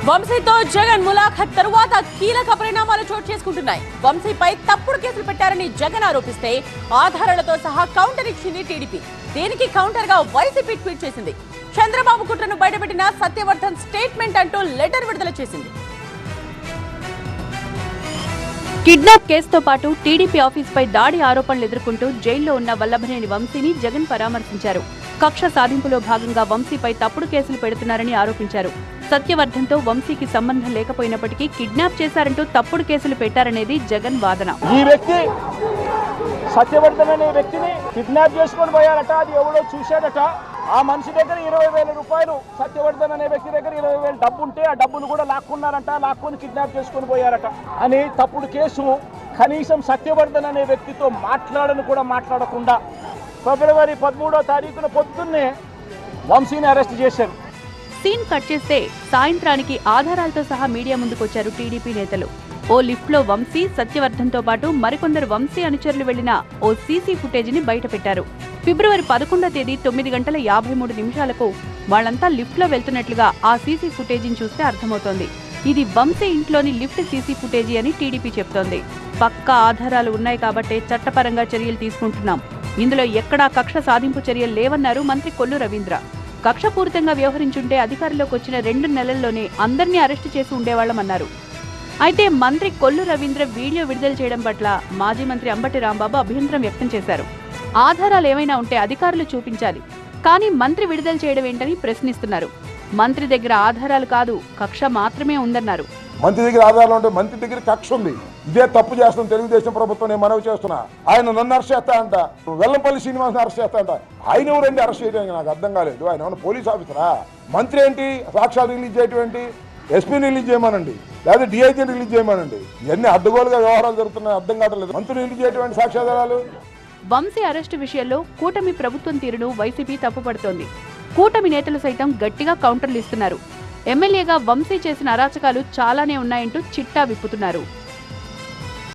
వంశీతో జగన్ ములాఖత్ తరువాత కీలక పరిణామాలు చోటు చేసుకుంటున్నాయి. వంశీపై తప్పుడు కేసులు పెట్టారని జగన్ ఆరోపిస్తే ఆధారాలతో సహా కౌంటర్ ఇచ్చింది టీడీపీ. దీనికి కౌంటర్ గా వైసీపీ ట్వీట్ చేసింది. చంద్రబాబు కుట్రను బయటపెట్టిన సత్యవర్ధన్ స్టేట్మెంట్ అంటూ లెటర్ విడుదల చేసింది. కిడ్నాప్ కేసుతో పాటు టీడీపీ ఆఫీస్పై దాడి ఆరోపణలు ఎదుర్కొంటూ జైల్లో ఉన్న వల్లభనేని వంశీని జగన్ పరామర్శించారు. కక్ష సాధింపులో భాగంగా వంశీపై తప్పుడు కేసులు పెడుతున్నారని ఆరోపించారు. సత్యవర్ధన్తో వంశీకి సంబంధం లేకపోయినప్పటికీ కిడ్నాప్ చేశారంటూ తప్పుడు కేసులు పెట్టారనేది జగన్ వాదన. ఈ వ్యక్తి సత్యవర్ధన్ అనే వ్యక్తిని కిడ్నాప్ చేసుకొని పోయారట. అది ఎవడో చూశాడట. ఆ మనిషి దగ్గర 20,000 రూపాయలు, సత్యవర్ధన్ అనే వ్యక్తి దగ్గర 20,000 డబ్బు ఉంటే ఆ డబ్బును కూడా లాక్కున్నారంట. లాక్కొని కిడ్నాప్ చేసుకొని పోయారట అని తప్పుడు కేసు. కనీసం సత్యవర్ధన్ అనే వ్యక్తితో మాట్లాడను కూడా మాట్లాడకుండా ఫిబ్రవరి 13వ తారీఖున పొద్దున్నే వంశీని అరెస్ట్ చేశారు. సీన్ కట్ చేస్తే సాయంత్రానికి ఆధారాలతో సహా మీడియా ముందుకొచ్చారు టీడీపీ నేతలు. ఓ లిఫ్ట్ లో వంశీ, సత్యవర్ధన్తో పాటు మరికొందరు వంశీ అనుచరులు వెళ్లిన ఓ సీసీ ఫుటేజీని బయటపెట్టారు. ఫిబ్రవరి 11వ తేదీ 9:53 వాళ్లంతా లిఫ్ట్ లో వెళ్తున్నట్లుగా ఆ సీసీ ఫుటేజీని చూస్తే అర్థమవుతోంది. ఇది వంశీ ఇంట్లోని లిఫ్ట్ సీసీ ఫుటేజీ అని టీడీపీ చెప్తోంది. పక్కా ఆధారాలు ఉన్నాయి కాబట్టే చట్టపరంగా చర్యలు తీసుకుంటున్నాం. ఇందులో ఎక్కడా కక్ష సాధింపు చర్యలు లేవన్నారు మంత్రి కొల్లు రవీంద్ర. కక్షపూరితంగా వ్యవహరించుంటే అధికారంలోకి వచ్చిన 2 నెలల్లోనే అందరినీ అరెస్టు చేసి ఉండేవాళ్లమన్నారు. అయితే మంత్రి కొల్లు రవీంద్ర వీడియో విడుదల చేయడం పట్ల మాజీ మంత్రి అంబటి రాంబాబు అభ్యంతరం వ్యక్తం చేశారు. ఆధారాలు ఏమైనా ఉంటే అధికారులు చూపించాలి, కానీ మంత్రి విడుదల చేయడం ఏంటని ప్రశ్నిస్తున్నారు. మంత్రి దగ్గర ఆధారాలు కాదు, కక్ష మాత్రమే ఉందన్నారు. మంత్రి దగ్గర ఆధారాలు ఉంటే మంత్రి దగ్గర కక్ష ఉంది. ఇదే తప్పు చేస్తాం తెలుగుదేశం ప్రభుత్వం. నేను మనవి చేస్తున్నా. ఆయన నన్ను అరెస్ట్ చేస్తా అంట, వెల్లంపల్లి శ్రీనివాసన్ అరెస్ట్ చేస్తా అంట. ఆయన ఎవరండి అరెస్ట్ చేయడానికి? నాకు అర్థం కాలేదు. ఆయన ఏమన్నా పోలీస్ ఆఫీసరా? మంత్రి ఏంటి సాక్ష్యాలు రిలీజ్ చేయటం ఏంటి? ఎస్పీని రిలీజ్ చేయమనండి, లేదా డిఐజీని రిలీజ్ చేయమనండి. ఇవన్నీ అడ్డగోలుగా వ్యవహారాలు జరుగుతున్నాయి. అర్థం కావట్లేదు. మంత్రులు రిలీజ్ చేయటువంటి సాక్ష్యాధారాలు. వంశీ అరెస్టు విషయంలో కూటమి ప్రభుత్వం తీరును వైసీపీ తప్పుపడుతోంది. కూటమి నేతలు సైతం గట్టిగా కౌంటర్లు ఇస్తున్నారు. ఎమ్మెల్యేగా వంశీ చేసిన అరాచకాలు చాలానే ఉన్నాయంటూ చిట్టా విప్పుతున్నారు.